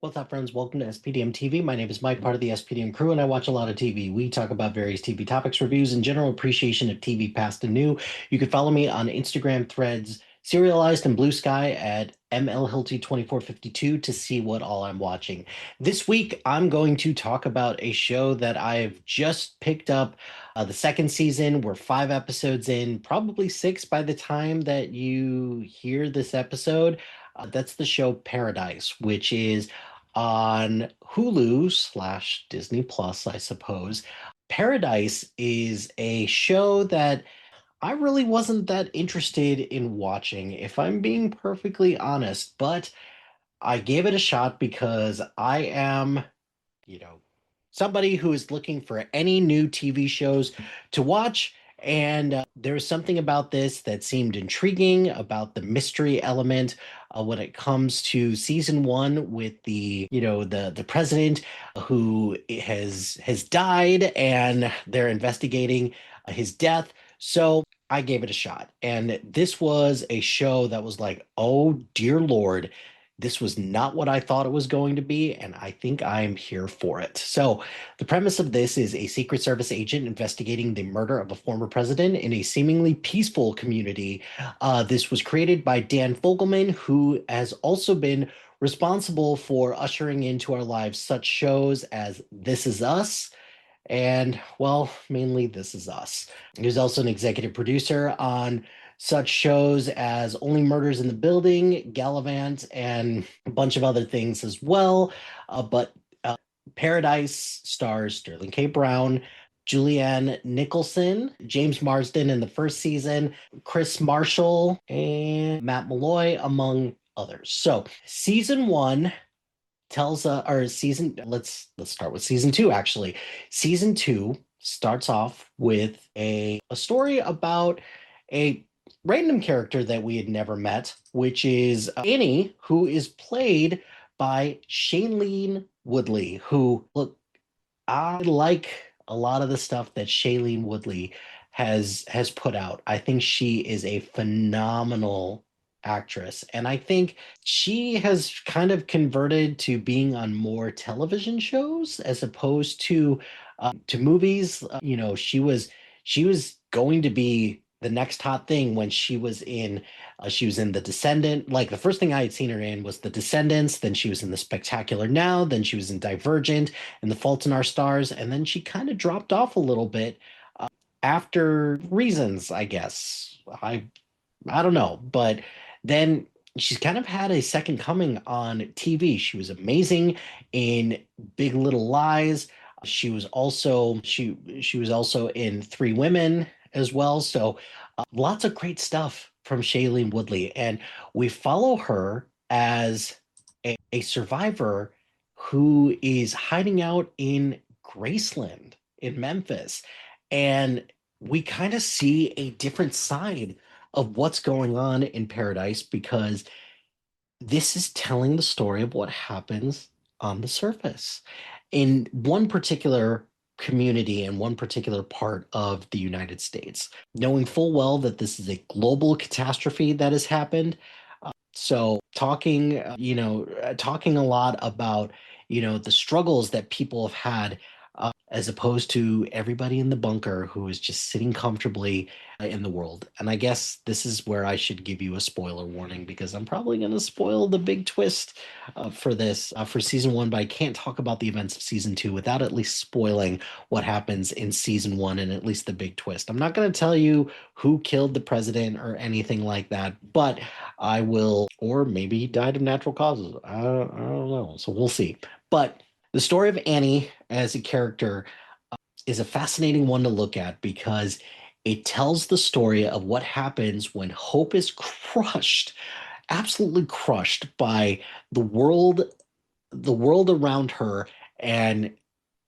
What's up, friends? Welcome to SPDM TV. My name is Mike, part of the SPDM crew, and I watch a lot of TV. We talk about various TV topics, reviews, and general appreciation of TV past and new. You can follow me on Instagram, Threads, Serialized, and Blue Sky at MLHilty2452 to see what all I'm watching. This week, I'm going to talk about a show that I've just picked up the second season. We're 5 episodes in, probably 6 by the time that you hear this episode. That's the show Paradise, which is on Hulu slash Disney Plus, I suppose. Paradise is a show that I really wasn't that interested in watching, if I'm being perfectly honest, but I gave it a shot because I am, you know, somebody who is looking for any new TV shows to watch. And there was something about this that seemed intriguing about the mystery element when it comes to season 1 with the president who has died and they're investigating his death. So I gave it a shot. And this was a show that was like, oh dear Lord, this was not what I thought it was going to be, and I think I'm here for it. So, the premise of this is a Secret Service agent investigating the murder of a former president in a seemingly peaceful community. This was created by Dan Fogelman, who has also been responsible for ushering into our lives such shows as This Is Us and, well, mainly This Is Us. He was also an executive producer on such shows as Only Murders in the Building, Gallivant, and a bunch of other things as well. But Paradise stars Sterling K. Brown, Julianne Nicholson, James Marsden in the first season, Chris Marshall, and Matt Malloy, among others. So season 1 tells or season let's start with season 2 actually. Season 2 starts off with a story about a random character that we had never met, which is Annie, who is played by Shailene Woodley, who, look, I like a lot of the stuff that Shailene Woodley has put out. I think she is a phenomenal actress, and I think she has kind of converted to being on more television shows as opposed to movies. She was going to be the next hot thing when she was in The Descendant. Like, the first thing I had seen her in was The Descendants, then she was in The Spectacular Now, then she was in Divergent and The Fault in Our Stars, and then she kind of dropped off a little bit after reasons, I guess. I don't know, but then she's kind of had a second coming on TV. She was amazing in Big Little Lies. She was also in Three Women as well. So lots of great stuff from Shailene Woodley, and we follow her as a survivor who is hiding out in Graceland in Memphis, and we kind of see a different side of what's going on in Paradise because this is telling the story of what happens on the surface. In one particular community in one particular part of the United States, knowing full well that this is a global catastrophe that has happened. So talking a lot about, the struggles that people have had as opposed to everybody in the bunker who is just sitting comfortably in the world. And I guess this is where I should give you a spoiler warning because I'm probably going to spoil the big twist for this for season 1, but I can't talk about the events of season 2 without at least spoiling what happens in season 1 and at least the big twist. I'm not going to tell you who killed the president or anything like that, but I will, or maybe he died of natural causes. I don't know. So we'll see. But the story of Annie as a character is a fascinating one to look at because it tells the story of what happens when hope is crushed, absolutely crushed by the world around her and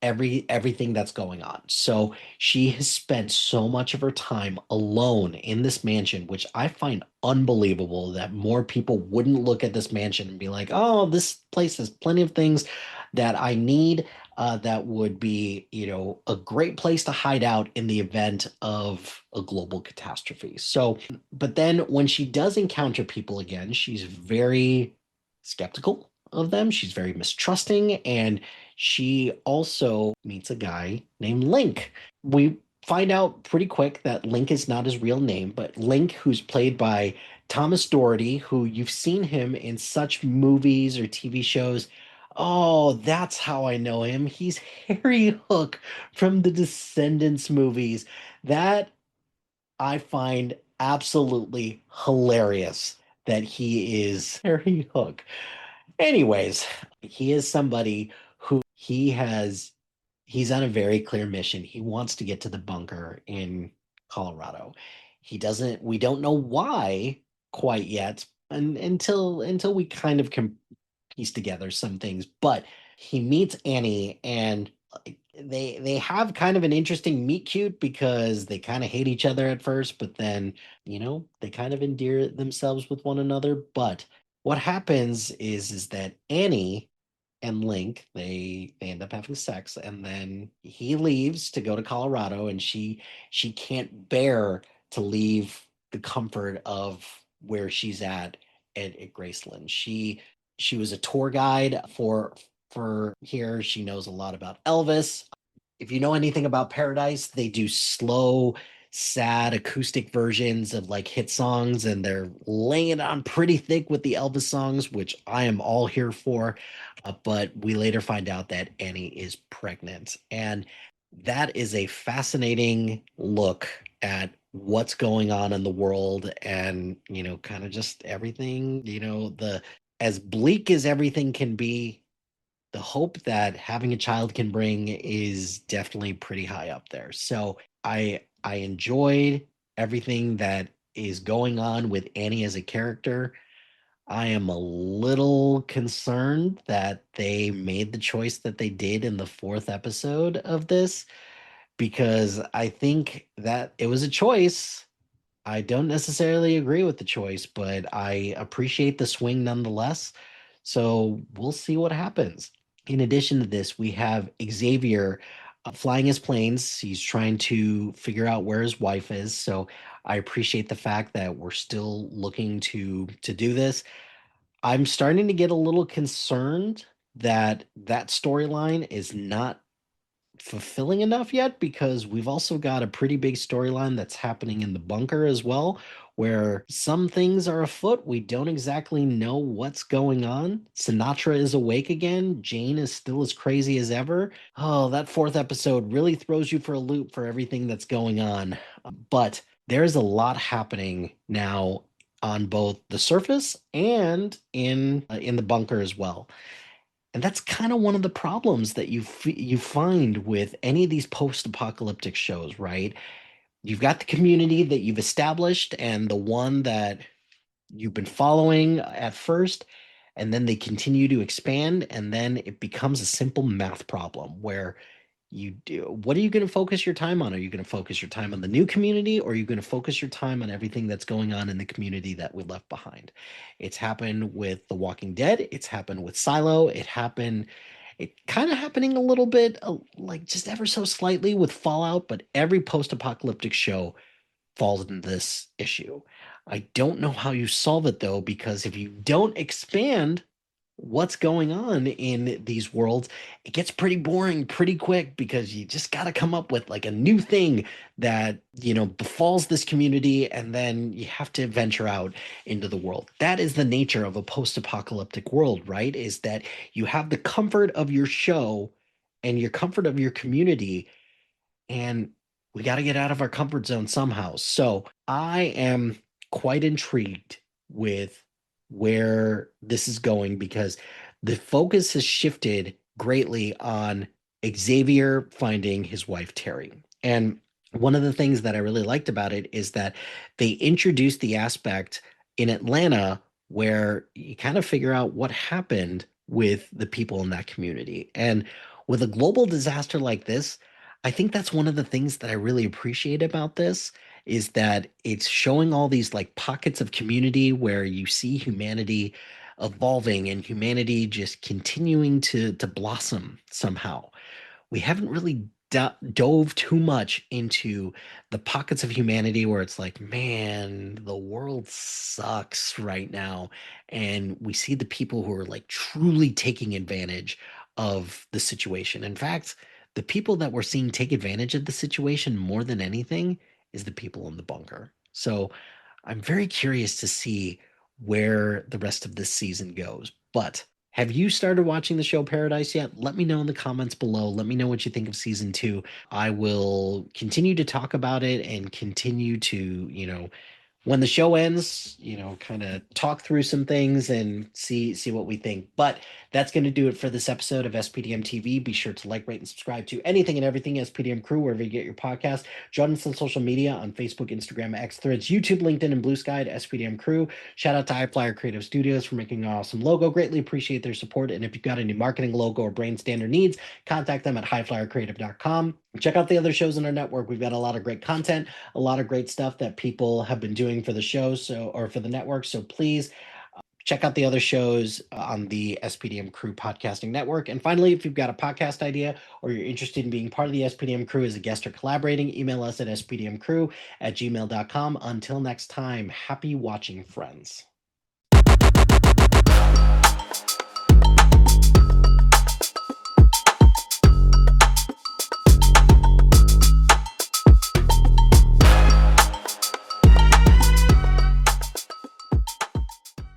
everything that's going on. So she has spent so much of her time alone in this mansion, which I find unbelievable that more people wouldn't look at this mansion and be like, "Oh, this place has plenty of things that I need that would be, a great place to hide out in the event of a global catastrophe." So, but then when she does encounter people again, she's very skeptical of them. She's very mistrusting, and she also meets a guy named Link. We find out pretty quick that Link is not his real name, but Link, who's played by Thomas Doherty, who you've seen him in such movies or TV shows. Oh, that's how I know him. He's Harry Hook from the Descendants movies. That I find absolutely hilarious that he is Harry Hook. Anyways, he is somebody who he's on a very clear mission. He wants to get to the bunker in Colorado. We don't know why quite yet, until we kind of can piece together some things. But he meets Annie, and they have kind of an interesting meet cute because they kind of hate each other at first, but then, they kind of endear themselves with one another. But what happens is that Annie and Link, they end up having sex, and then he leaves to go to Colorado, and she can't bear to leave the comfort of where she's at Graceland. She was a tour guide for here. She knows a lot about Elvis. If you know anything about Paradise, they do slow, sad acoustic versions of like hit songs, and they're laying it on pretty thick with the Elvis songs, which I am all here for. But we later find out that Annie is pregnant, and that is a fascinating look at what's going on in the world, and kind of just everything, the as bleak as everything can be, the hope that having a child can bring is definitely pretty high up there. So I enjoyed everything that is going on with Annie as a character. I am a little concerned that they made the choice that they did in the fourth episode of this, because I think that it was a choice. I don't necessarily agree with the choice, but I appreciate the swing nonetheless. So we'll see what happens. In addition to this, we have Xavier flying his planes. He's trying to figure out where his wife is. So I appreciate the fact that we're still looking to do this. I'm starting to get a little concerned that that storyline is not fulfilling enough yet, because we've also got a pretty big storyline that's happening in the bunker as well, where some things are afoot. We don't exactly know what's going on. Sinatra is awake again. Jane is still as crazy as ever. Oh, that fourth episode really throws you for a loop for everything that's going on. But there's a lot happening now on both the surface and in the bunker as well. And that's kind of one of the problems that you find with any of these post-apocalyptic shows, right? You've got the community that you've established and the one that you've been following at first, and then they continue to expand, and then it becomes a simple math problem where what are you going to focus your time on? Are you going to focus your time on the new community, or are you going to focus your time on everything that's going on in the community that we left behind? It's happened with The Walking Dead. It's happened with Silo. It kind of happening a little bit, like just ever so slightly with Fallout, but every post-apocalyptic show falls into this issue. I don't know how you solve it though, because if you don't expand what's going on in these worlds, it gets pretty boring pretty quick, because you just got to come up with like a new thing that, befalls this community, and then you have to venture out into the world. That is the nature of a post-apocalyptic world, right? Is that you have the comfort of your show and your comfort of your community, and we got to get out of our comfort zone somehow. So I am quite intrigued with where this is going, because the focus has shifted greatly on Xavier finding his wife Terry. And one of the things that I really liked about it is that they introduced the aspect in Atlanta where you kind of figure out what happened with the people in that community. And with a global disaster like this, I think that's one of the things that I really appreciate about this, is that it's showing all these like pockets of community where you see humanity evolving and humanity just continuing to blossom somehow. We haven't really dove too much into the pockets of humanity where it's like, man, the world sucks right now. And we see the people who are like truly taking advantage of the situation. In fact, the people that we're seeing take advantage of the situation more than anything is the people in the bunker. So I'm very curious to see where the rest of this season goes. But have you started watching the show Paradise yet? Let me know in the comments below. Let me know what you think of season two. I will continue to talk about it and continue to, when the show ends, kind of talk through some things and see what we think. But that's going to do it for this episode of SPDM TV. Be sure to like, rate, and subscribe to anything and everything SPDM Crew wherever you get your podcast. Join us on social media on Facebook, Instagram, X, Threads, YouTube, LinkedIn, and Blue Sky at SPDM Crew. Shout out to HiFlyer Creative Studios for making an awesome logo. Greatly appreciate their support. And if you've got any marketing, logo, or brand standard needs, contact them at HiFlyerCreative.com. Check out the other shows in our network. We've got a lot of great content, a lot of great stuff that people have been doing for the show, or for the network. So please check out the other shows on the SPDM Crew Podcasting Network. And finally, if you've got a podcast idea or you're interested in being part of the SPDM Crew as a guest or collaborating, email us at spdmcrew@gmail.com. Until next time, happy watching, friends.